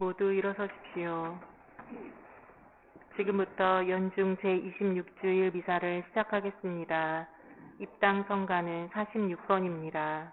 모두 일어서십시오. 지금부터 연중 제26주일 미사를 시작하겠습니다. 입당 성가는 46번입니다.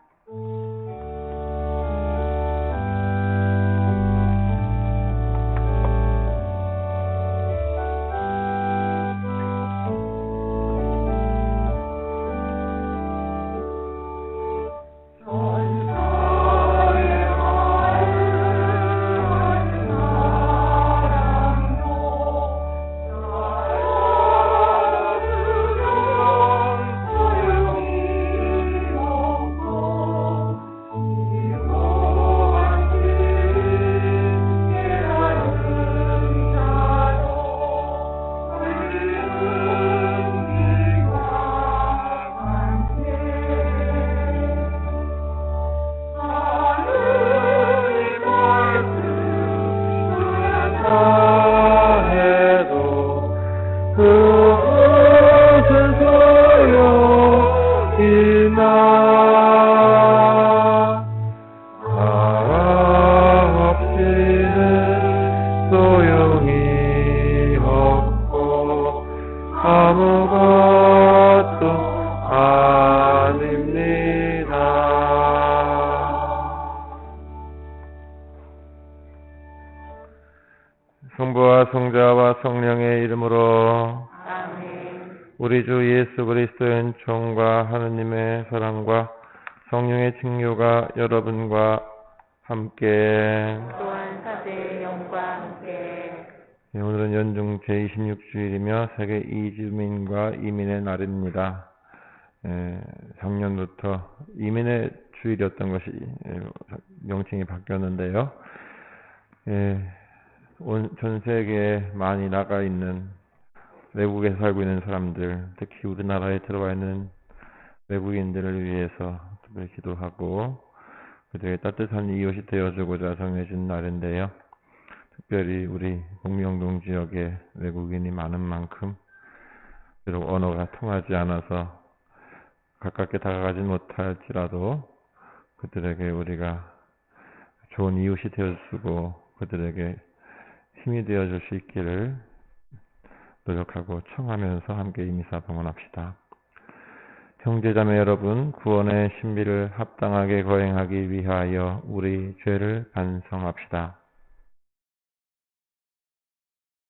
성부와 성자와 성령의 이름으로 아멘. 우리 주 예수 그리스도의 은총과 하느님의 사랑과 성령의 증류가 여러분과 함께 또한 사제의 영과 함께. 오늘은 연중 제26주일이며 세계 이주민과 이민의 날입니다. 작년부터 이민의 주일이었던 것이 명칭이 바뀌었는데요. 전 세계에 많이 나가 있는 외국에 살고 있는 사람들, 특히 우리나라에 들어와 있는 외국인들을 위해서 특별히 기도하고 그들의 따뜻한 이웃이 되어주고자 정해진 날인데요. 특별히 우리 공명동 지역에 외국인이 많은 만큼 비록 언어가 통하지 않아서 가깝게 다가가지 못할지라도 그들에게 우리가 좋은 이웃이 되어주고 그들에게 힘이 되어줄 수 있기를 노력하고 청하면서 함께 이 미사 봉헌합시다. 형제자매 여러분, 구원의 신비를 합당하게 거행하기 위하여 우리 죄를 반성합시다.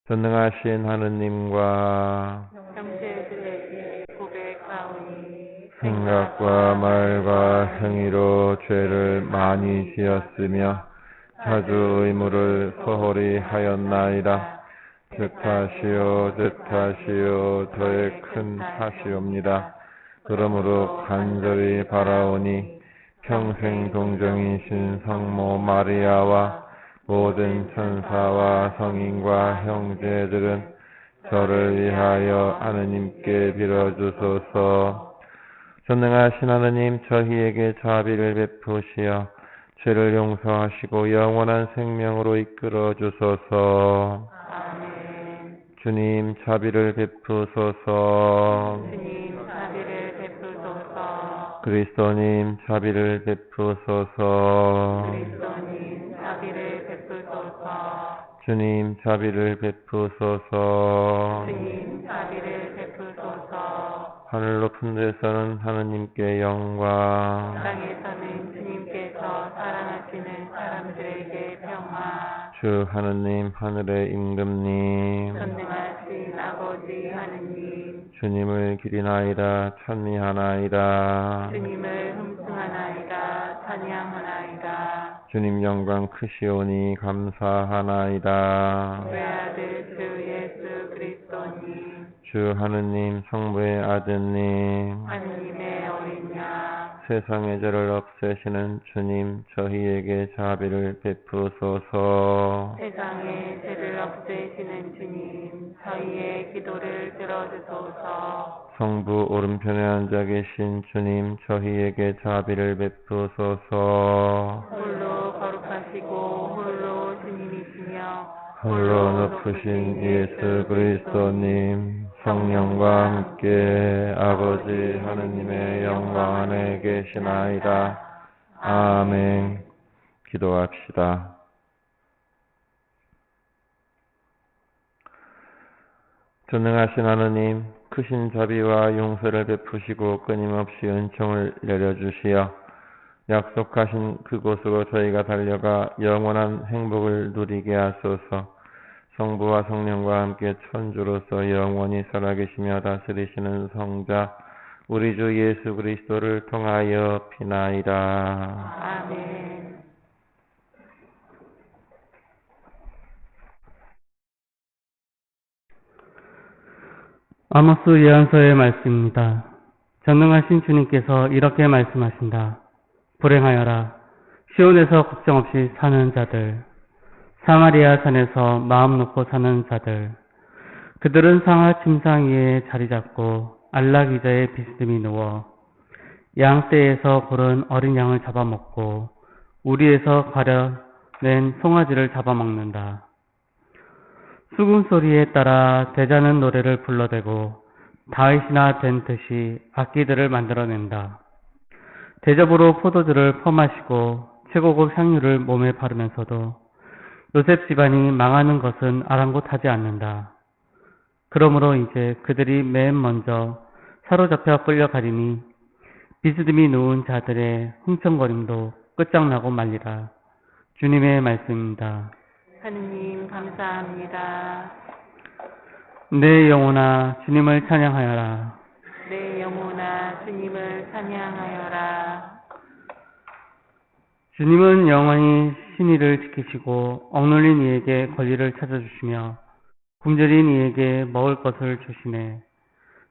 전능하신 하느님과 형제들에게 고백하오니 생각과 말과 행위로 죄를 많이 지었으며 자주 의무를 소홀히 하였나이다. 뜻하시오 저의 큰 탓이옵니다. 그러므로 간절히 바라오니 평생 동정이신 성모 마리아와 모든 천사와 성인과 형제들은 저를 위하여 하느님께 빌어주소서. 전능하신 하느님, 저희에게 자비를 베푸시어 죄를 용서하시고 영원한 생명으로 이끌어 주소서. 아멘. 주님 자비를 베푸소서. 주님 자비를 베푸소서. 그리스도님 자비를 베푸소서. 그리스도님 자비를 베푸소서. 주님 자비를 베푸소서. 주님 자비를 베푸소서. 하늘 높은 데서는 하느님께 영광, 땅에서는 주님께서 사랑하시는 사람들에게 평화. 주 하느님 하늘의 임금님, 전능하신 아버지 하느님, 주님을 기리나이다 찬미하나이다. 주님을 흠숭하나이다 찬양하나이다. 주님 영광 크시오니 감사하나이다. 외아들 주 예수 그리스도님, 주 하느님 성부의 아드님, 하느님의 어린 양, 세상의 죄를 없애시는 주님 저희에게 자비를 베푸소서. 세상의 죄를 없애시는 주님, 저희의 기도를 들어주소서. 성부 오른편에 앉아 계신 주님 저희에게 자비를 베푸소서. 홀로 거룩하시고 홀로 주님이시며 홀로 높으신 예수 그리스도님 성령과 함께 아버지 하느님의 영광 안에 계시나이다. 아멘. 기도합시다. 전능하신 하느님, 크신 자비와 용서를 베푸시고 끊임없이 은총을 내려주시어 약속하신 그곳으로 저희가 달려가 영원한 행복을 누리게 하소서. 성부와 성령과 함께 천주로서 영원히 살아계시며 다스리시는 성자 우리 주 예수 그리스도를 통하여 비나이다. 아멘. 아모스 예언서의 말씀입니다. 전능하신 주님께서 이렇게 말씀하신다. 불행하여라. 시온에서 걱정 없이 사는 자들, 사마리아 산에서 마음 놓고 사는 자들. 그들은 상하 침상 위에 자리 잡고 안락의자에 비스듬히 누워 양떼에서 고른 어린 양을 잡아먹고 우리에서 가려낸 송아지를 잡아먹는다. 수금 소리에 따라 대자는 노래를 불러대고 다윗이나 된 듯이 악기들을 만들어낸다. 대접으로 포도주를 퍼마시고 최고급 향유를 몸에 바르면서도 요셉 집안이 망하는 것은 아랑곳하지 않는다. 그러므로 이제 그들이 맨 먼저 사로잡혀 끌려가리니 비스듬히 누운 자들의 흥청거림도 끝장나고 말리라. 주님의 말씀입니다. 하느님 감사합니다. 내 영혼아 주님을 찬양하여라. 내 영혼아 주님을 찬양하여라. 주님은 영원히 신의를 지키시고 억눌린 이에게 권리를 찾아주시며 굶주린 이에게 먹을 것을 주시네.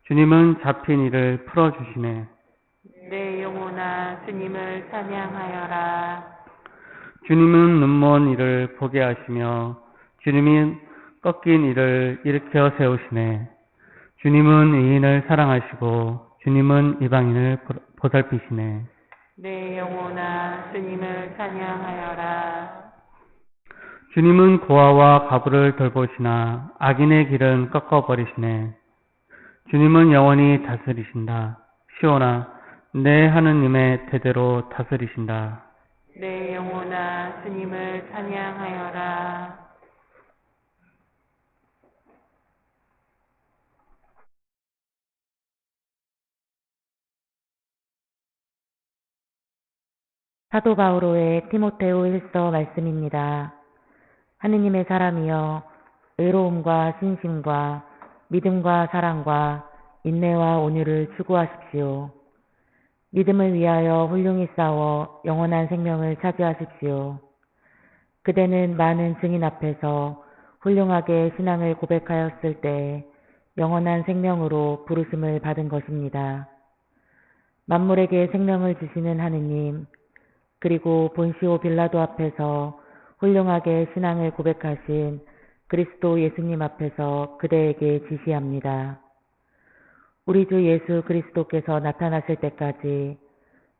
주님은 잡힌 이를 풀어주시네. 내 영혼아 주님을 찬양하여라. 주님은 눈먼 이를 보게 하시며 주님이 꺾인 이를 일으켜 세우시네. 주님은 의인을 사랑하시고 주님은 이방인을 보살피시네. 내 영혼아 주님을 찬양하여라. 주님은 고아와 과부를 돌보시나 악인의 길은 꺾어버리시네. 주님은 영원히 다스리신다. 시온아, 내 하느님의 대대로 다스리신다. 내 영혼아 주님을 찬양하여라. 사도 바오로의 디모데오 1서 말씀입니다. 하느님의 사람이여 의로움과 신심과 믿음과 사랑과 인내와 온유를 추구하십시오. 믿음을 위하여 훌륭히 싸워 영원한 생명을 차지하십시오. 그대는 많은 증인 앞에서 훌륭하게 신앙을 고백하였을 때 영원한 생명으로 부르심을 받은 것입니다. 만물에게 생명을 주시는 하느님, 그리고 본시오 빌라도 앞에서 훌륭하게 신앙을 고백하신 그리스도 예수님 앞에서 그대에게 지시합니다. 우리 주 예수 그리스도께서 나타나실 때까지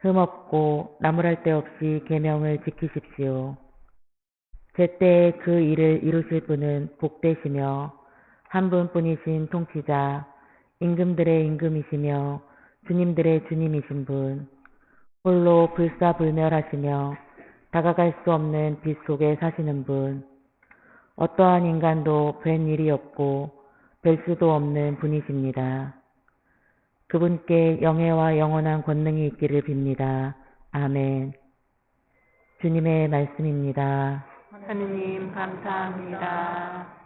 흠없고 나무랄 데 없이 계명을 지키십시오. 제때에 그 일을 이루실 분은 복되시며 한 분뿐이신 통치자, 임금들의 임금이시며 주님들의 주님이신 분, 홀로 불사불멸하시며 다가갈 수 없는 빛 속에 사시는 분, 어떠한 인간도 뵌 일이 없고 뵐 수도 없는 분이십니다. 그분께 영예와 영원한 권능이 있기를 빕니다. 아멘. 주님의 말씀입니다. 하느님 감사합니다.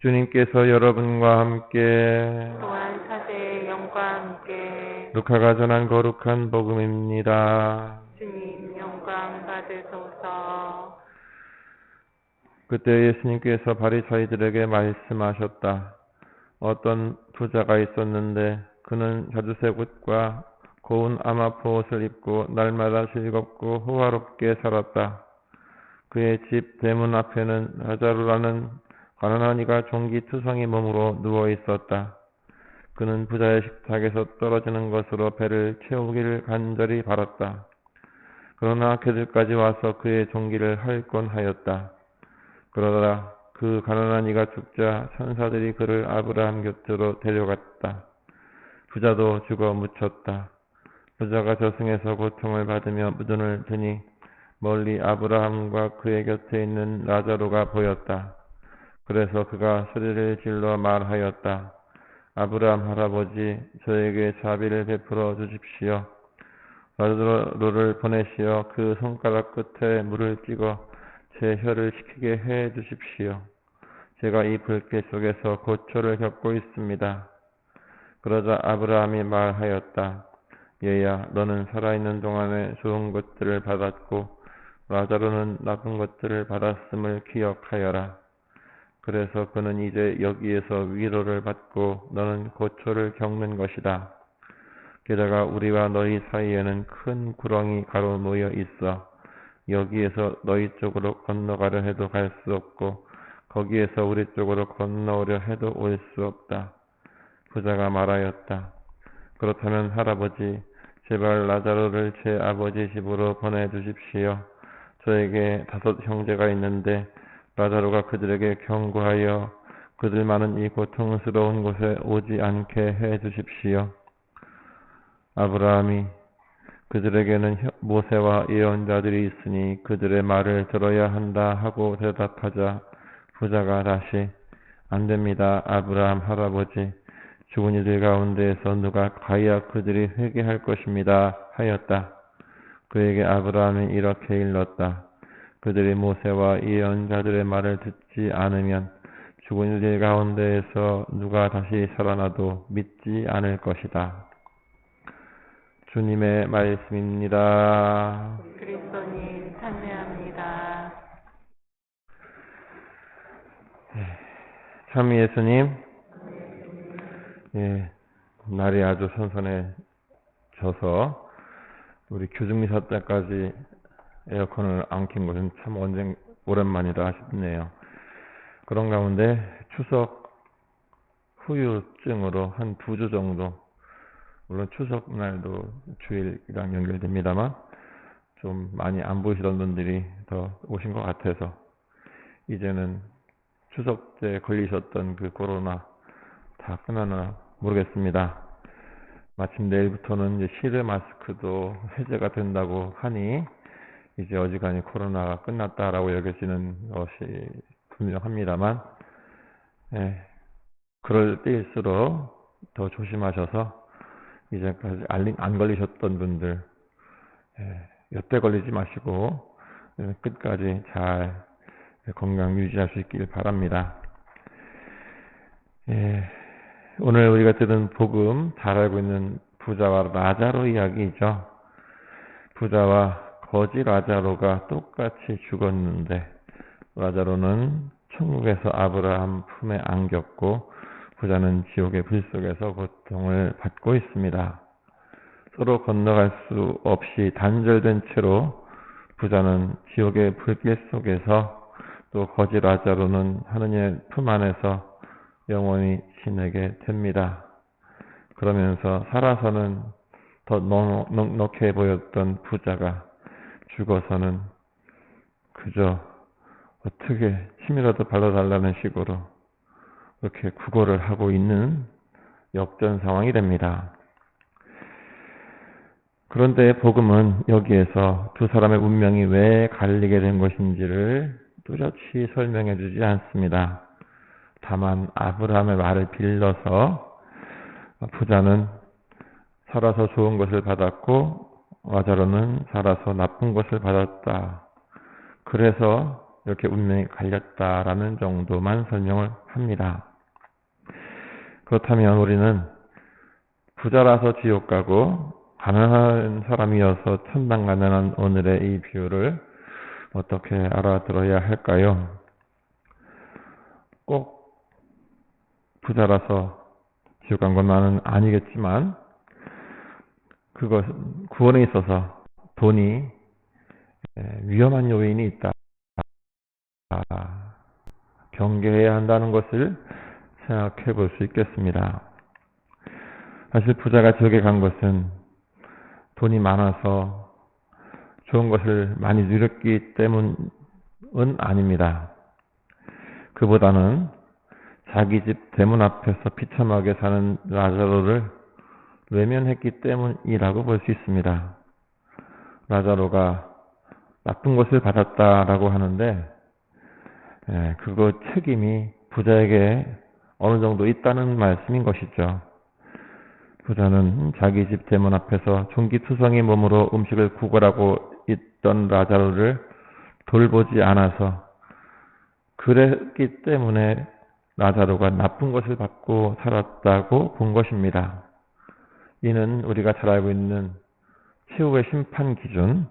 주님께서 여러분과 함께 또한 사제의 영과 함께 루카가 전한 거룩한 복음입니다. 주님 영광 받으소서. 그때 예수님께서 바리사이들에게 말씀하셨다. 어떤 부자가 있었는데 그는 자주색 옷과 고운 아마포 옷을 입고 날마다 즐겁고 호화롭게 살았다. 그의 집 대문 앞에는 라자루라는 가난한 이가 종기투성이 몸으로 누워 있었다. 그는 부자의 식탁에서 떨어지는 것으로 배를 채우기를 간절히 바랐다. 그러나 그들까지 와서 그의 종기를 핥곤 하였다. 그러다 그 가난한 이가 죽자 천사들이 그를 아브라함 곁으로 데려갔다. 부자도 죽어 묻혔다. 부자가 저승에서 고통을 받으며 무덤을 드니 멀리 아브라함과 그의 곁에 있는 라자로가 보였다. 그래서 그가 소리를 질러 말하였다. 아브라함 할아버지, 저에게 자비를 베풀어 주십시오. 라자로를 보내시어 그 손가락 끝에 물을 찍어 제 혀를 식히게 해 주십시오. 제가 이 불길 속에서 고초를 겪고 있습니다. 그러자 아브라함이 말하였다. 얘야, 너는 살아있는 동안에 좋은 것들을 받았고 라자로는 나쁜 것들을 받았음을 기억하여라. 그래서 그는 이제 여기에서 위로를 받고 너는 고초를 겪는 것이다. 게다가 우리와 너희 사이에는 큰 구렁이 가로놓여 있어 여기에서 너희 쪽으로 건너가려 해도 갈 수 없고 거기에서 우리 쪽으로 건너오려 해도 올 수 없다. 부자가 말하였다. 그렇다면 할아버지, 제발 라자로를 제 아버지 집으로 보내주십시오. 저에게 5 형제가 있는데 라자로가 그들에게 경고하여 그들 많은 이 고통스러운 곳에 오지 않게 해 주십시오. 아브라함이 그들에게는 모세와 예언자들이 있으니 그들의 말을 들어야 한다 하고 대답하자 부자가 다시 안 됩니다. 아브라함 할아버지, 죽은 이들 가운데에서 누가 가야 그들이 회개할 것입니다 하였다. 그에게 아브라함이 이렇게 일렀다. 그들이 모세와 예언자들의 말을 듣지 않으면 죽은 이들 가운데에서 누가 다시 살아나도 믿지 않을 것이다. 주님의 말씀입니다. 그리스도님 찬양합니다. 참 예수님, 날이 아주 선선해져서 우리 교중미사 때까지 에어컨을 안 킨 것은 참 오랜만이다 싶네요. 그런 가운데 추석 후유증으로 한 2주 정도, 물론 추석날도 주일이랑 연결됩니다만 좀 많이 안 보이시던 분들이 더 오신 것 같아서 이제는 추석 때 걸리셨던 그 코로나 다 끝나나 모르겠습니다. 마침 내일부터는 이제 실외 마스크도 해제가 된다고 하니 이제 어지간히 코로나가 끝났다라고 여겨지는 것이 분명합니다만, 그럴 때일수록 더 조심하셔서 이제까지 안 걸리셨던 분들, 여태 걸리지 마시고 끝까지 잘 건강 유지할 수 있길 바랍니다. 오늘 우리가 들은 복음, 잘 알고 있는 부자와 라자로 이야기이죠. 부자와 거지 라자로가 똑같이 죽었는데 라자로는 천국에서 아브라함 품에 안겼고 부자는 지옥의 불 속에서 고통을 받고 있습니다. 서로 건너갈 수 없이 단절된 채로 부자는 지옥의 불길 속에서 또 거지 라자로는 하느님의 품 안에서 영원히 지내게 됩니다. 그러면서 살아서는 더 넉넉해 보였던 부자가 죽어서는 그저 어떻게 침이라도 발라달라는 식으로 그렇게 구걸을 하고 있는 역전 상황이 됩니다. 그런데 복음은 여기에서 두 사람의 운명이 왜 갈리게 된 것인지를 뚜렷이 설명해 주지 않습니다. 다만 아브라함의 말을 빌려서 부자는 살아서 좋은 것을 받았고 라자로는 살아서 나쁜 것을 받았다. 그래서 이렇게 운명이 갈렸다라는 정도만 설명을 합니다. 그렇다면 우리는 부자라서 지옥 가고 가난한 사람이어서 천당 가는 오늘의 이 비유를 어떻게 알아들어야 할까요? 꼭 부자라서 지옥 간 건 아니겠지만 그것 구원에 있어서 돈이 위험한 요인이 있다. 경계해야 한다는 것을 생각해 볼 수 있겠습니다. 사실 부자가 지옥에 간 것은 돈이 많아서 좋은 것을 많이 누렸기 때문은 아닙니다. 그보다는 자기 집 대문 앞에서 비참하게 사는 라자로를 외면했기 때문이라고 볼 수 있습니다. 라자로가 나쁜 것을 받았다라고 하는데 그거 책임이 부자에게 어느 정도 있다는 말씀인 것이죠. 부자는 자기 집 대문 앞에서 종기투성이 몸으로 음식을 구걸하고 있던 라자로를 돌보지 않아서 그랬기 때문에 라자로가 나쁜 것을 받고 살았다고 본 것입니다. 이는 우리가 잘 알고 있는 최후의 심판 기준,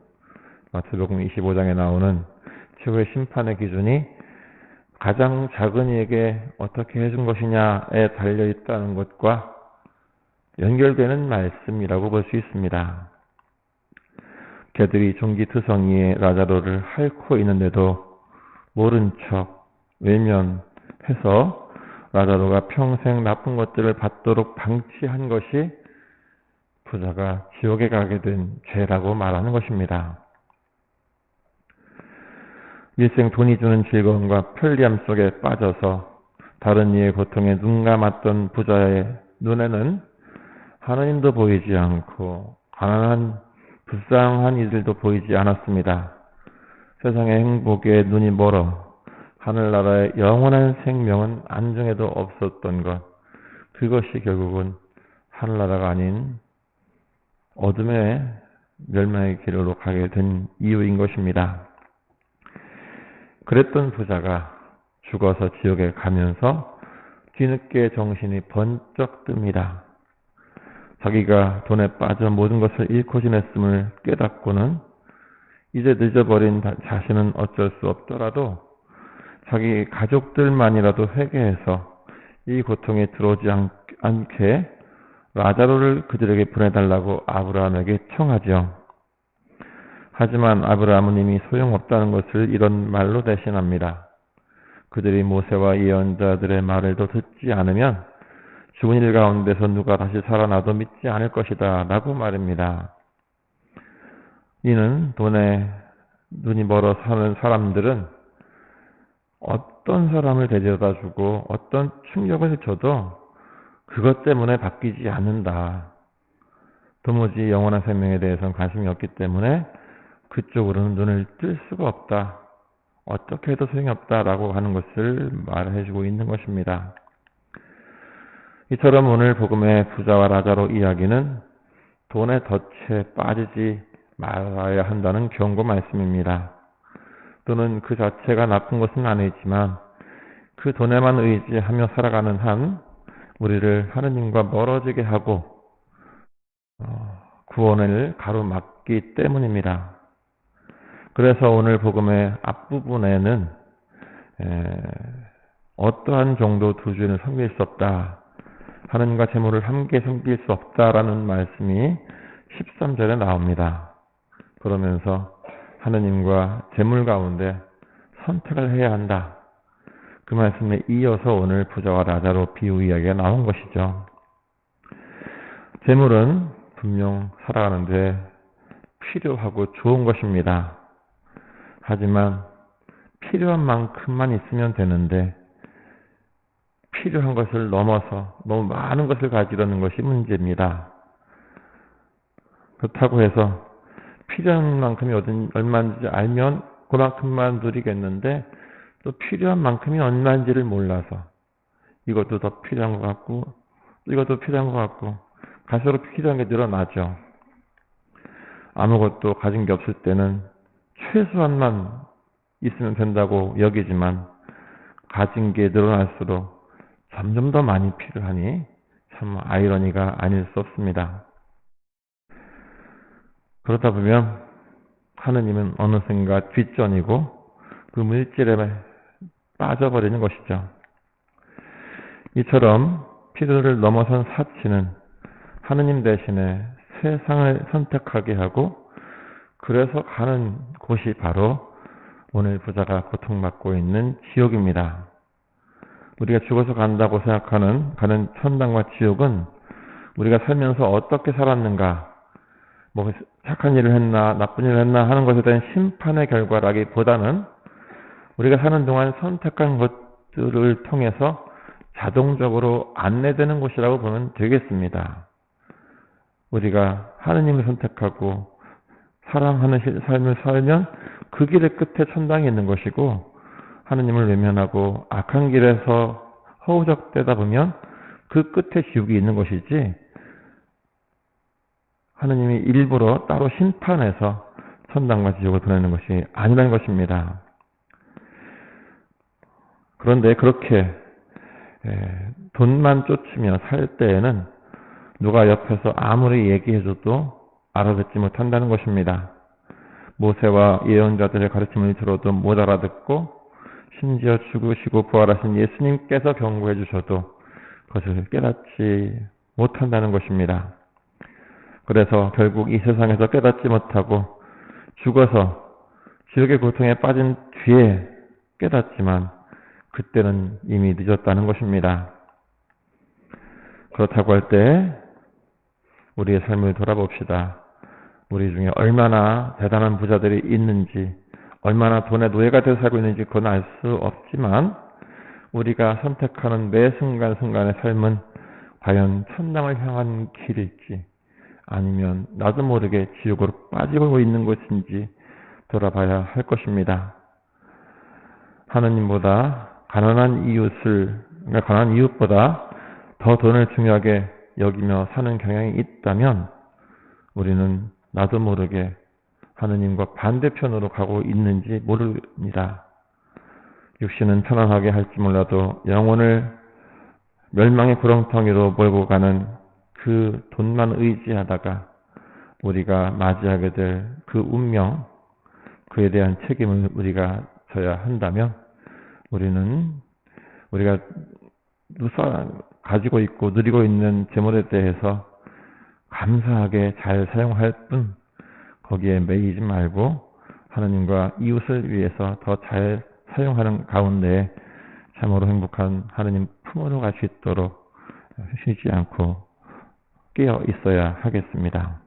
마태복음 25장에 나오는 최후의 심판의 기준이 가장 작은 이에게 어떻게 해준 것이냐에 달려 있다는 것과 연결되는 말씀이라고 볼 수 있습니다. 걔들이 종기투성이의 라자로를 핥고 있는데도 모른 척 외면해서 라자로가 평생 나쁜 것들을 받도록 방치한 것이 부자가 지옥에 가게 된 죄라고 말하는 것입니다. 일생 돈이 주는 즐거움과 편리함 속에 빠져서 다른 이의 고통에 눈 감았던 부자의 눈에는 하나님도 보이지 않고 가난한 불쌍한 이들도 보이지 않았습니다. 세상의 행복에 눈이 멀어 하늘나라의 영원한 생명은 안중에도 없었던 것, 그것이 결국은 하늘나라가 아닌 어둠의 멸망의 길로 가게 된 이유인 것입니다. 그랬던 부자가 죽어서 지옥에 가면서 뒤늦게 정신이 번쩍 듭니다. 자기가 돈에 빠져 모든 것을 잃고 지냈음을 깨닫고는 이제 늦어버린 자신은 어쩔 수 없더라도 자기 가족들만이라도 회개해서 이 고통에 들어오지 않게 라자로를 그들에게 보내달라고 아브라함에게 청하죠. 하지만 아브라함은 이미 소용없다는 것을 이런 말로 대신합니다. 그들이 모세와 예언자들의 말을 더 듣지 않으면 죽은 일 가운데서 누가 다시 살아나도 믿지 않을 것이다 라고 말입니다. 이는 돈에 눈이 멀어 사는 사람들은 어떤 사람을 데려다 주고 어떤 충격을 줘도 그것 때문에 바뀌지 않는다. 도무지 영원한 생명에 대해서는 관심이 없기 때문에 그쪽으로는 눈을 뜰 수가 없다. 어떻게 해도 소용이 없다라고 하는 것을 말해주고 있는 것입니다. 이처럼 오늘 복음의 부자와 라자로 이야기는 돈의 덫에 빠지지 말아야 한다는 경고 말씀입니다. 또는 그 자체가 나쁜 것은 아니지만 그 돈에만 의지하며 살아가는 한 우리를 하느님과 멀어지게 하고 구원을 가로막기 때문입니다. 그래서 오늘 복음의 앞부분에는 어떠한 정도 두 주인을 섬길 수 없다. 하느님과 재물을 함께 섬길 수 없다라는 말씀이 13절에 나옵니다. 그러면서 하느님과 재물 가운데 선택을 해야 한다. 그 말씀에 이어서 오늘 부자와 라자로 비유 이야기가 나온 것이죠. 재물은 분명 살아가는데 필요하고 좋은 것입니다. 하지만 필요한 만큼만 있으면 되는데 필요한 것을 넘어서 너무 많은 것을 가지려는 것이 문제입니다. 그렇다고 해서 필요한 만큼이 얼마인지 알면 그만큼만 누리겠는데 또 필요한 만큼이 얼마인지를 몰라서 이것도 더 필요한 것 같고 이것도 필요한 것 같고 갈수록 필요한 게 늘어나죠. 아무것도 가진 게 없을 때는 최소한만 있으면 된다고 여기지만 가진 게 늘어날수록 점점 더 많이 필요하니 참 아이러니가 아닐 수 없습니다. 그러다 보면 하느님은 어느샌가 뒷전이고 그 물질에 빠져버리는 것이죠. 이처럼 필요를 넘어선 사치는 하느님 대신에 세상을 선택하게 하고 그래서 가는 곳이 바로 오늘 부자가 고통받고 있는 지옥입니다. 우리가 죽어서 간다고 생각하는 가는 천당과 지옥은 우리가 살면서 어떻게 살았는가, 뭐 착한 일을 했나 나쁜 일을 했나 하는 것에 대한 심판의 결과라기보다는 우리가 사는 동안 선택한 것들을 통해서 자동적으로 안내되는 곳이라고 보면 되겠습니다. 우리가 하느님을 선택하고 사랑하는 삶을 살면 그 길의 끝에 천당이 있는 것이고, 하느님을 외면하고 악한 길에서 허우적대다 보면 그 끝에 지옥이 있는 것이지, 하느님이 일부러 따로 심판해서 천당과 지옥을 보내는 것이 아니라는 것입니다. 그런데 그렇게 돈만 쫓으며 살 때에는 누가 옆에서 아무리 얘기해줘도 알아듣지 못한다는 것입니다. 모세와 예언자들의 가르침을 들어도 못 알아듣고, 심지어 죽으시고 부활하신 예수님께서 경고해 주셔도 그것을 깨닫지 못한다는 것입니다. 그래서 결국 이 세상에서 깨닫지 못하고 죽어서 지옥의 고통에 빠진 뒤에 깨닫지만 그때는 이미 늦었다는 것입니다. 그렇다고 할 때 우리의 삶을 돌아봅시다. 우리 중에 얼마나 대단한 부자들이 있는지, 얼마나 돈의 노예가 되어 살고 있는지 그건 알 수 없지만, 우리가 선택하는 매 순간순간의 삶은 과연 천당을 향한 길일지 아니면 나도 모르게 지옥으로 빠지고 있는 것인지 돌아봐야 할 것입니다. 하느님보다 가난한 이웃보다 더 돈을 중요하게 여기며 사는 경향이 있다면 우리는 나도 모르게 하느님과 반대편으로 가고 있는지 모릅니다. 육신은 편안하게 할지 몰라도 영혼을 멸망의 구렁텅이로 몰고 가는 그 돈만 의지하다가 우리가 맞이하게 될 그 운명, 그에 대한 책임을 우리가 져야 한다면 우리가 가지고 있고 누리고 있는 재물에 대해서 감사하게 잘 사용할 뿐 거기에 매이지 말고 하나님과 이웃을 위해서 더 잘 사용하는 가운데 참으로 행복한 하나님 품으로 갈 수 있도록 쉬지 않고 깨어 있어야 하겠습니다.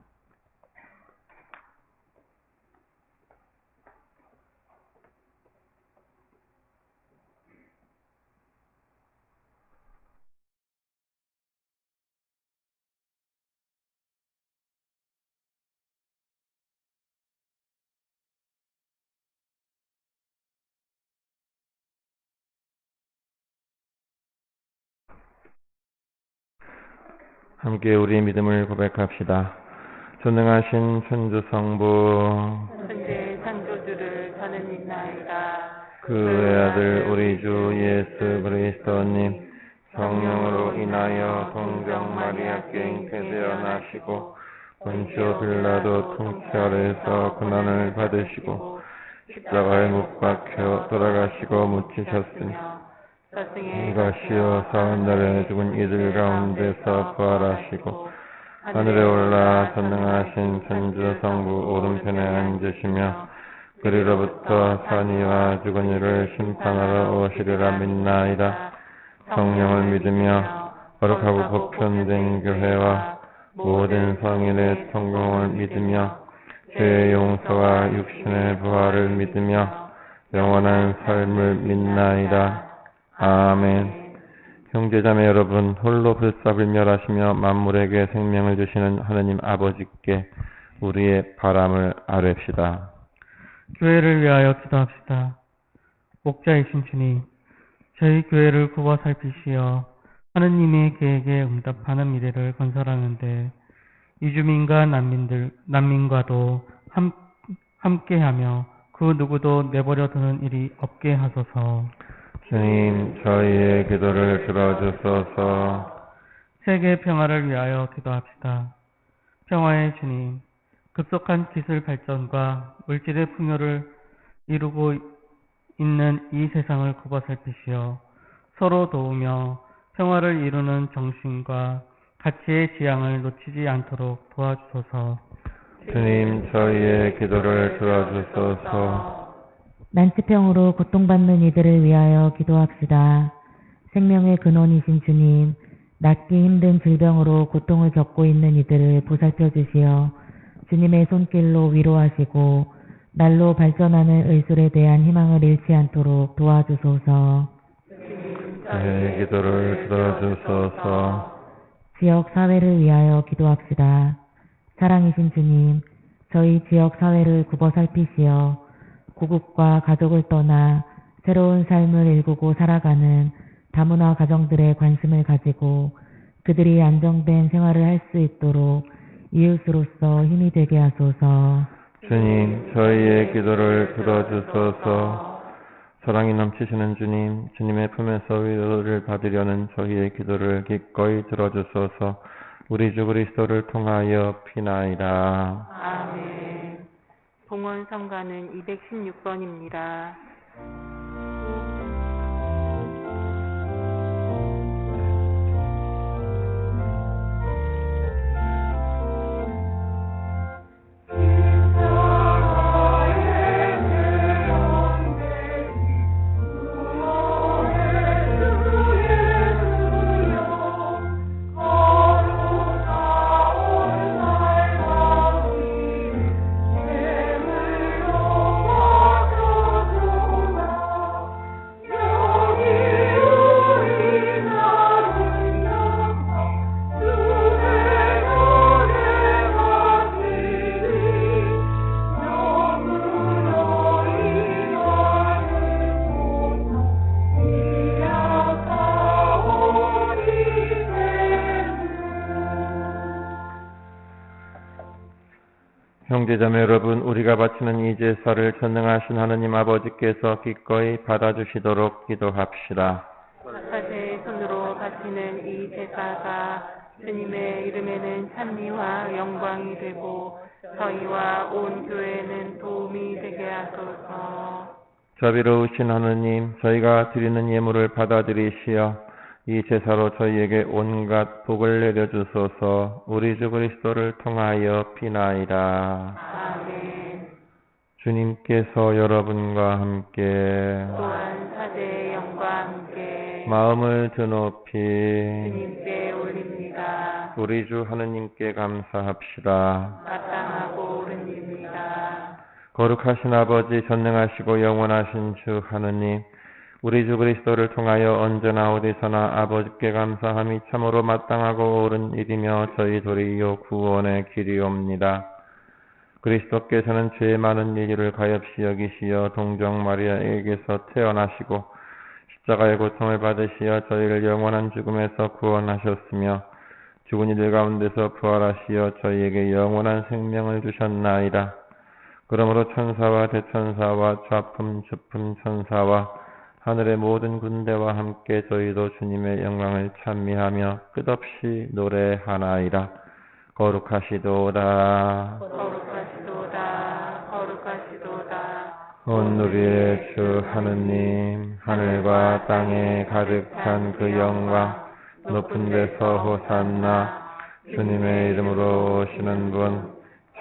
함께 우리의 믿음을 고백합시다. 전능하신 천주성부 천지의 창조주를 저는 믿나이다. 그의 아들 우리 주 예수 그리스도님 성령으로 인하여 동정 마리아께 잉태되어 나시고 본시오 빌라도 통치 아래에서 고난을 받으시고 십자가에 못 박혀 돌아가시고 묻히셨으니 이것이요 사흘날에 죽은 이들 가운데서 부활하시고 하늘에 올라 전능하신 천주 성부 오른편에 앉으시며 그리로부터 선이와 죽은 이를 심판하러 오시리라 믿나이다. 성령을 믿으며 거룩하고 보편된 교회와 모든 성인의 통공을 믿으며 죄의 용서와 육신의 부활을 믿으며 영원한 삶을 믿나이다. 아멘. 형제자매 여러분, 홀로 불사불멸하시며 만물에게 생명을 주시는 하느님 아버지께 우리의 바람을 아뢰읍시다. 교회를 위하여 기도합시다. 목자이신 주님, 저희 교회를 굽어 살피시어 하느님의 계획에 응답하는 미래를 건설하는데 이주민과 난민과도 함께하며 그 누구도 내버려 두는 일이 없게 하소서. 주님, 저희의 기도를 들어주소서. 세계 평화를 위하여 기도합시다. 평화의 주님, 급속한 기술 발전과 물질의 풍요를 이루고 있는 이 세상을 굽어 살피시어 서로 도우며 평화를 이루는 정신과 가치의 지향을 놓치지 않도록 도와주소서. 주님, 저희의 기도를 들어주소서. 난치병으로 고통받는 이들을 위하여 기도합시다. 생명의 근원이신 주님, 낫기 힘든 질병으로 고통을 겪고 있는 이들을 보살펴 주시어 주님의 손길로 위로하시고 날로 발전하는 의술에 대한 희망을 잃지 않도록 도와주소서. 저희의 기도를 들어주소서. 지역 사회를 위하여 기도합시다. 사랑이신 주님, 저희 지역 사회를 굽어 살피시어 고국과 가족을 떠나 새로운 삶을 일구고 살아가는 다문화 가정들의 관심을 가지고 그들이 안정된 생활을 할 수 있도록 이웃으로서 힘이 되게 하소서. 주님, 저희의 기도를 들어주소서. 사랑이 넘치시는 주님, 주님의 품에서 위로를 받으려는 저희의 기도를 기꺼이 들어주소서. 우리 주 그리스도를 통하여 피나이다. 아멘. 봉헌 성가는 216번입니다. 형제자매 여러분, 우리가 바치는 이 제사를 전능하신 하느님 아버지께서 기꺼이 받아주시도록 기도합시다. 사제의 손으로 바치는 이 제사가 주님의 이름에는 찬미와 영광이 되고 저희와 온 교회는 도움이 되게 하소서. 자비로우신 하느님, 저희가 드리는 예물을 받아들이시어 이 제사로 저희에게 온갖 복을 내려주소서. 우리 주 그리스도를 통하여 비나이다. 아멘. 주님께서 여러분과 함께 또한 사제의 영과 함께 마음을 드높이 주님께 올립니다. 우리 주 하느님께 감사합시다. 마땅하고 옳은 일입니다. 거룩하신 아버지, 전능하시고 영원하신 주 하느님, 우리 주 그리스도를 통하여 언제나 어디서나 아버지께 감사함이 참으로 마땅하고 옳은 일이며 저희 도리요 구원의 길이옵니다. 그리스도께서는 죄 많은 인류를 가엾이 여기시어 동정 마리아에게서 태어나시고 십자가의 고통을 받으시어 저희를 영원한 죽음에서 구원하셨으며 죽은 이들 가운데서 부활하시어 저희에게 영원한 생명을 주셨나이다. 그러므로 천사와 대천사와 좌품 주품 천사와 하늘의 모든 군대와 함께 저희도 주님의 영광을 찬미하며 끝없이 노래하나이다. 거룩하시도다. 거룩하시도다. 거룩하시도다. 온 우리의 주 하느님, 하늘과 땅에 가득 찬 그 영광, 높은 데서 호산나, 주님의 이름으로 오시는 분,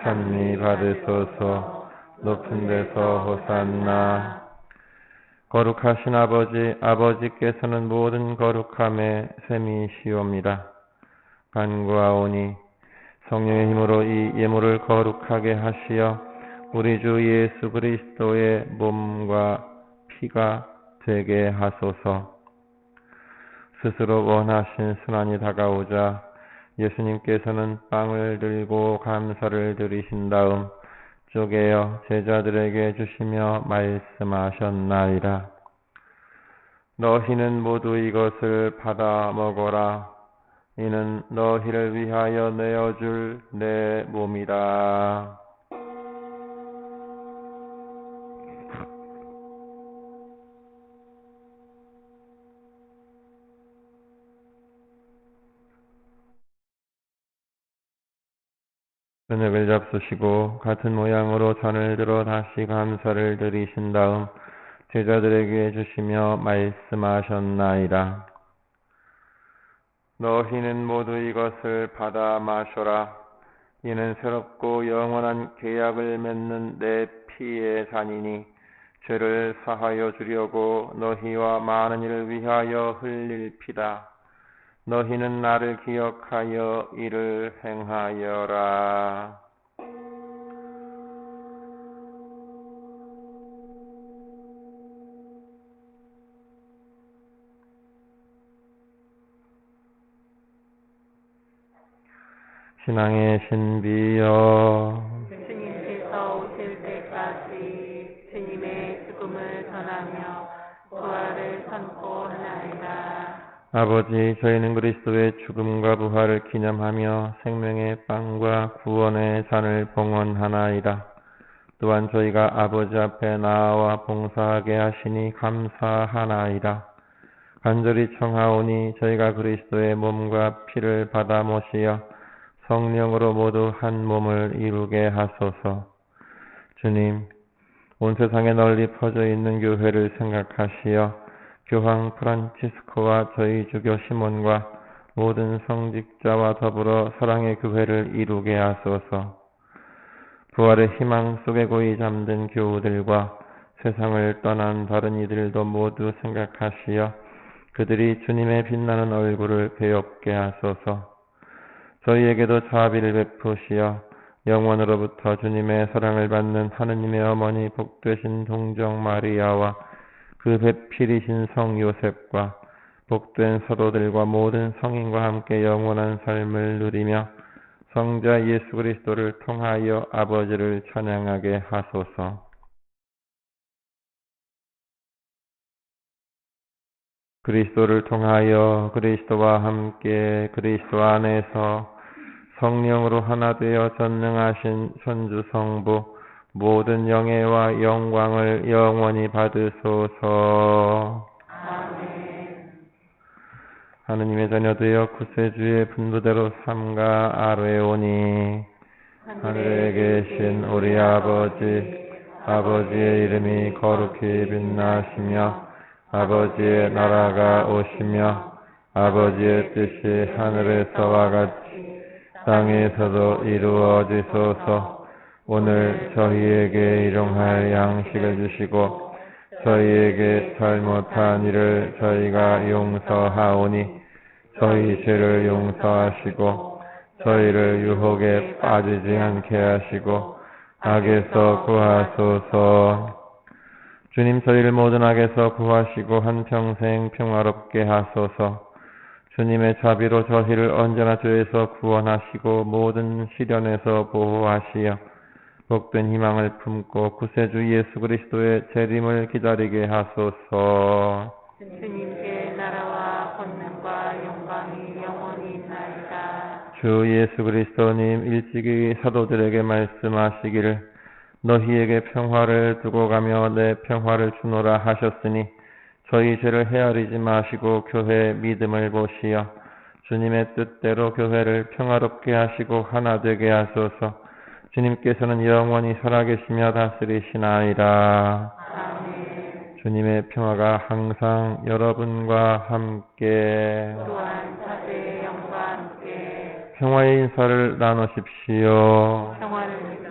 찬미 받으소서. 높은 데서 호산나. 거룩하신 아버지, 아버지께서는 모든 거룩함의 셈이시옵니다. 간구하오니 성령의 힘으로 이 예물을 거룩하게 하시어 우리 주 예수 그리스도의 몸과 피가 되게 하소서. 스스로 원하신 순환이 다가오자 예수님께서는 빵을 들고 감사를 드리신 다음 쪼개어 제자들에게 주시며 말씀하셨나이다. 너희는 모두 이것을 받아 먹어라. 이는 너희를 위하여 내어줄 내 몸이다. 저녁을 잡수시고 같은 모양으로 잔을 들어 다시 감사를 드리신 다음 제자들에게 주시며 말씀하셨나이다. 너희는 모두 이것을 받아 마셔라. 이는 새롭고 영원한 계약을 맺는 내 피의 잔이니 죄를 사하여 주려고 너희와 많은 이를 위하여 흘릴 피다. 너희는 나를 기억하여 이를 행하여라. 신앙의 신비여, 주님께서 오실 때까지 주님의 죽음을 전하며 부활을 선포하나이다. 아버지, 저희는 그리스도의 죽음과 부활을 기념하며 생명의 빵과 구원의 잔을 봉헌하나이다. 또한 저희가 아버지 앞에 나와 봉사하게 하시니 감사하나이다. 간절히 청하오니 저희가 그리스도의 몸과 피를 받아 모시어 성령으로 모두 한 몸을 이루게 하소서. 주님, 온 세상에 널리 퍼져 있는 교회를 생각하시어 교황 프란치스코와 저희 주교 시몬과 모든 성직자와 더불어 사랑의 교회를 이루게 하소서. 부활의 희망 속에 고이 잠든 교우들과 세상을 떠난 다른 이들도 모두 생각하시어 그들이 주님의 빛나는 얼굴을 배웁게 하소서. 저희에게도 자비를 베푸시어 영원으로부터 주님의 사랑을 받는 하느님의 어머니 복되신 동정 마리아와 그 배필이신 성 요셉과 복된 사도들과 모든 성인과 함께 영원한 삶을 누리며 성자 예수 그리스도를 통하여 아버지를 찬양하게 하소서. 그리스도를 통하여 그리스도와 함께 그리스도 안에서 성령으로 하나 되어 전능하신 천주 성부 모든 영예와 영광을 영원히 받으소서. 아멘. 하느님의 자녀되어 구세주의 분부대로 삼가 아뢰오니 하늘에 계신 우리 아버지, 아버지의 이름이 거룩히 빛나시며 아버지의 나라가 오시며 아버지의 뜻이 하늘에서와 같이 땅에서도 이루어지소서. 오늘 저희에게 일용할 양식을 주시고 저희에게 잘못한 일을 저희가 용서하오니 저희 죄를 용서하시고 저희를 유혹에 빠지지 않게 하시고 악에서 구하소서. 주님, 저희를 모든 악에서 구하시고 한평생 평화롭게 하소서. 주님의 자비로 저희를 언제나 죄에서 구원하시고 모든 시련에서 보호하시어 복된 희망을 품고 구세주 예수 그리스도의 재림을 기다리게 하소서. 주님께 나라와 권능과 영광이 영원히 있나이다. 주 예수 그리스도님 일찍이 사도들에게 말씀하시기를 너희에게 평화를 두고 가며 내 평화를 주노라 하셨으니 저희 죄를 헤아리지 마시고 교회의 믿음을 보시어 주님의 뜻대로 교회를 평화롭게 하시고 하나 되게 하소서. 주님께서는 영원히 살아계시며 다스리시나이다. 아멘. 주님의 평화가 항상 여러분과 함께 또한 사제의 영과 함께 평화의 인사를 나누십시오. 평화를 주시다.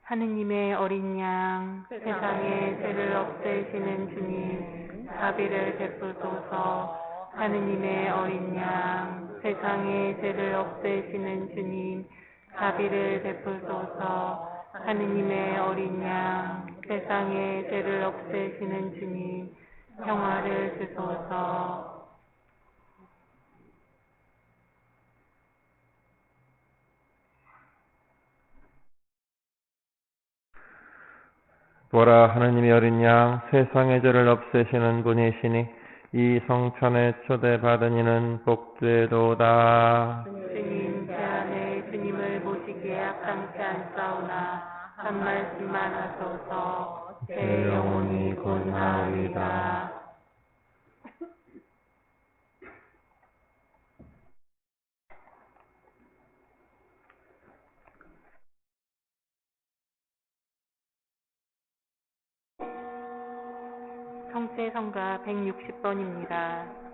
하느님의 어린 양, 세상의 죄를 없애시는 주님, 자비를 베푸소서. 하느님의 어린 양, 세상의 죄를 없애시는 주님, 자비를 베푸소서. 하느님의 어린 양, 세상의 죄를 없애시는 주님, 평화를 주소서. 보라, 하느님의 어린 양, 세상의 죄를 없애시는 분이시니 이 성찬에 초대받은 이는 복되도다. 주님, 제 안에 주님을 모시기에 합당치 않사오나 한 말씀만 하소서. 제 영혼이 곧나으리다. 번째 성가 160번입니다.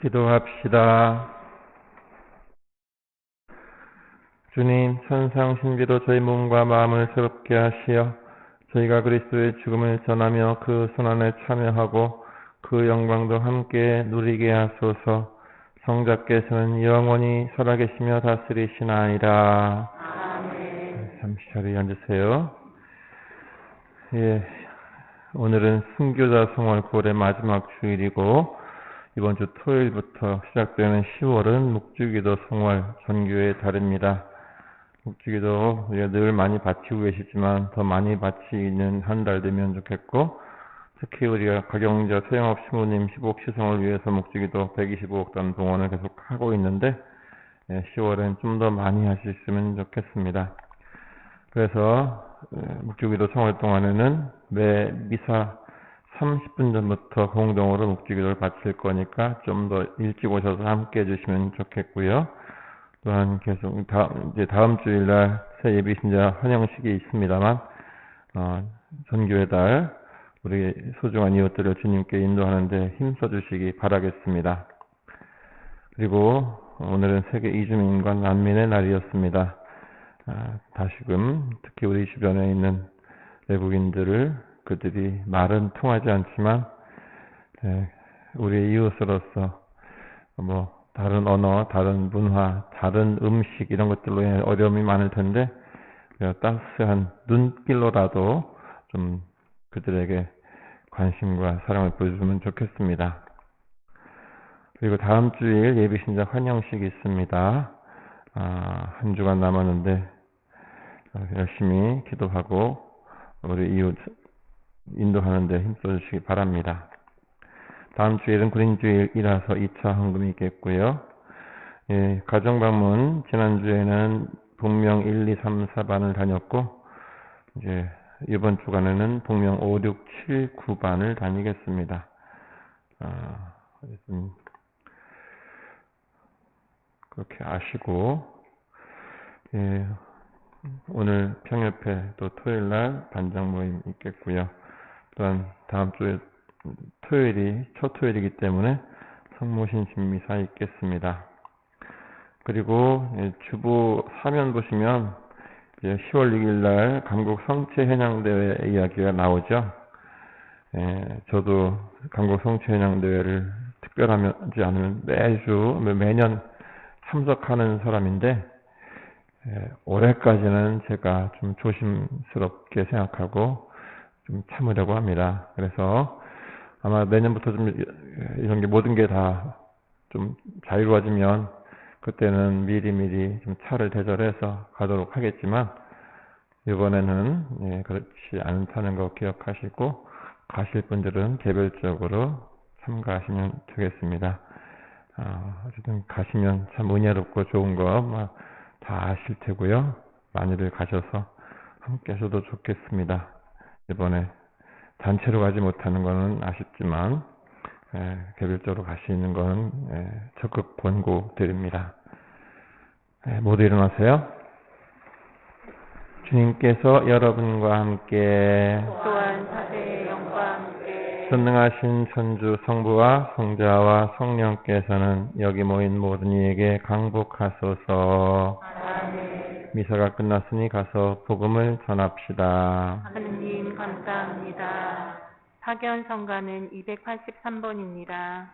기도합시다. 주님, 천상 신비로 저희 몸과 마음을 새롭게 하시어 저희가 그리스도의 죽음을 전하며 그 손안에 참여하고 그 영광도 함께 누리게 하소서. 성자께서는 영원히 살아계시며 다스리시나이다. 아멘. 잠시 자리에 앉으세요. 예, 오늘은 순교자 성월 9월의 마지막 주일이고 이번 주 토요일부터 시작되는 10월은 묵주기도 성월 전교의 달입니다. 묵주기도 우리가 늘 많이 바치고 계시지만 더 많이 바치는 한 달 되면 좋겠고, 특히 우리가 가경자 소영업 시모님 15억 시성을 위해서 묵주기도 125억 단 봉헌을 계속 하고 있는데 10월엔 좀 더 많이 할 수 있으면 좋겠습니다. 그래서 묵주기도 성월 동안에는 매 미사 30분 전부터 공동으로 묵주기도를 바칠 거니까 좀 더 일찍 오셔서 함께 해주시면 좋겠고요. 또한 계속 다음 주일날 새 예비신자 환영식이 있습니다만 전교의 달 우리 소중한 이웃들을 주님께 인도하는데 힘써 주시기 바라겠습니다. 그리고 오늘은 세계 이주민과 난민의 날이었습니다. 다시금 특히 우리 주변에 있는 외국인들을 그들이 말은 통하지 않지만 우리의 이웃으로서 다른 언어, 다른 문화, 다른 음식 이런 것들로 어려움이 많을 텐데 따스한 눈길로라도 좀 그들에게 관심과 사랑을 보여주면 좋겠습니다. 그리고 다음 주일 예비신자 환영식이 있습니다. 한 주간 남았는데 열심히 기도하고 우리 이웃 인도하는 데 힘써 주시기 바랍니다. 다음 주일은 구린주일이라서 2차 헌금이 있겠고요. 가정방문 지난주에는 복명 1, 2, 3, 4반을 다녔고 이제 이번 주간에는 복명 5, 6, 7, 9반을 다니겠습니다. 그렇게 아시고 오늘 평일패 또 토요일날 반장 모임 있겠고요. 또한 다음 주에 토요일이 첫 토요일이기 때문에 성모신신 미사 있겠습니다. 그리고 주보 사면 보시면 10월 6일날 감국 성체해양대회 이야기가 나오죠. 저도 감국 성체해양대회를 특별하지 않으면 매년 참석하는 사람인데 올해까지는 제가 좀 조심스럽게 생각하고 좀 참으려고 합니다. 그래서 아마 내년부터 좀 이런 게 모든 게 다 좀 자유로워지면 그때는 미리 좀 차를 대절해서 가도록 하겠지만 이번에는 그렇지 않다는 거 기억하시고 가실 분들은 개별적으로 참가하시면 되겠습니다. 어쨌든 가시면 참 은혜롭고 좋은 거 다 아실 테고요. 많이들 가셔서 함께 하셔도 좋겠습니다. 이번에 단체로 가지 못하는 거는 아쉽지만 개별적으로 가시는 건 적극 권고드립니다. 모두 일어나세요. 주님께서 여러분과 함께 또한 사대의 영과 함께 전능하신 천주 성부와 성자와 성령께서는 여기 모인 모든 이에게 강복하소서. 아멘. 미사가 끝났으니 가서 복음을 전합시다. 하느님 감사합니다. 파견 성가는 283번입니다.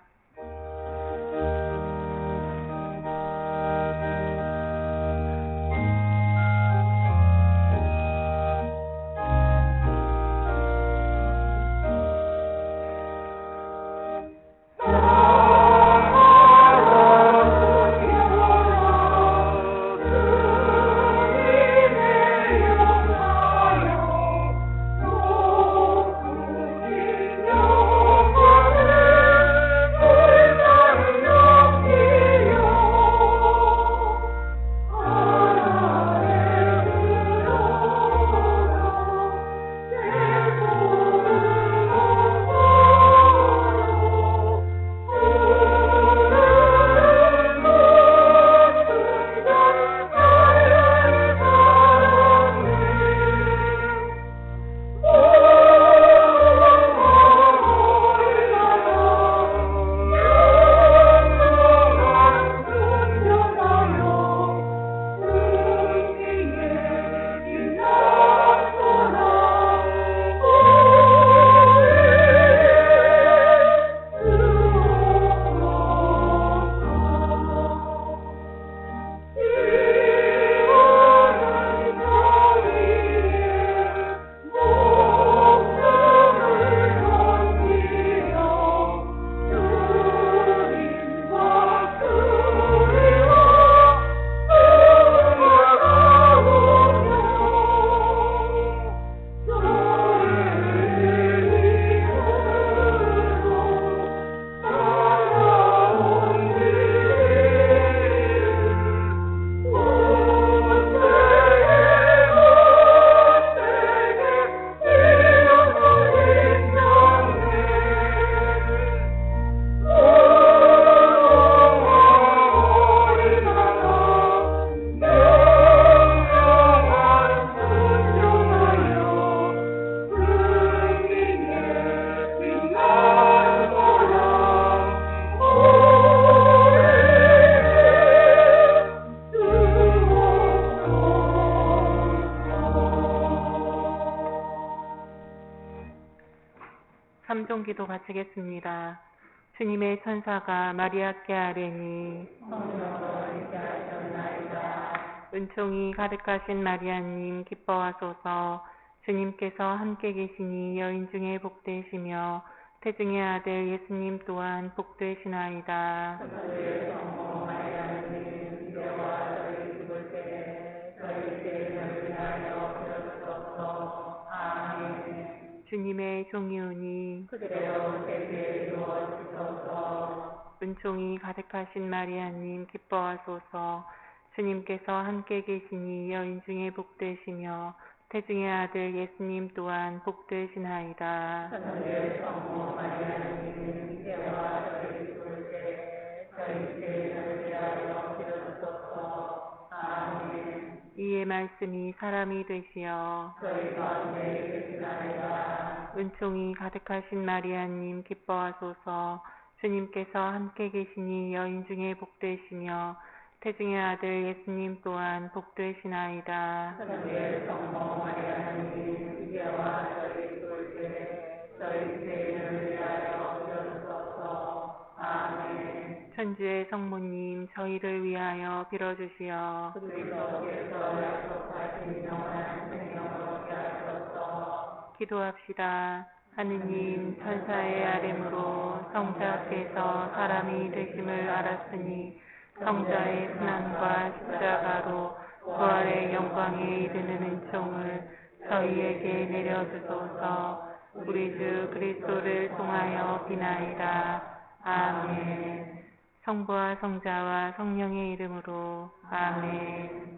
삼종기도 바치겠습니다. 주님의 천사가 마리아께 아뢰니 은총이 가득하신 마리아님 기뻐하소서. 주님께서 함께 계시니 여인 중에 복되시며 태중의 아들 예수님 또한 복되시나이다. 주님의 종이오니 은총이 가득하신 마리아님 기뻐하소서. 주님께서 함께 계시니 여인 중에 복되시며 태중의 아들 예수님 또한 복되시나이다. 이의 말씀이 사람이 되시어 은총이 가득하신 마리아님 기뻐하소서. 주님께서 함께 계시니 여인 중에 복되시며 태중의 아들 예수님 또한 복되시나이다. 천주의 성모님 저희를 위하여 빌어주시어 기도합시다. 하느님 천사의 아뢰므로 성자께서 사람이 되심을 알았으니 성자의 순환과 십자가로 부활의 영광에 이르는 은총을 저희에게 내려주소서. 우리 주 그리스도를 통하여 비나이다. 아멘. 성부와 성자와 성령의 이름으로 아멘.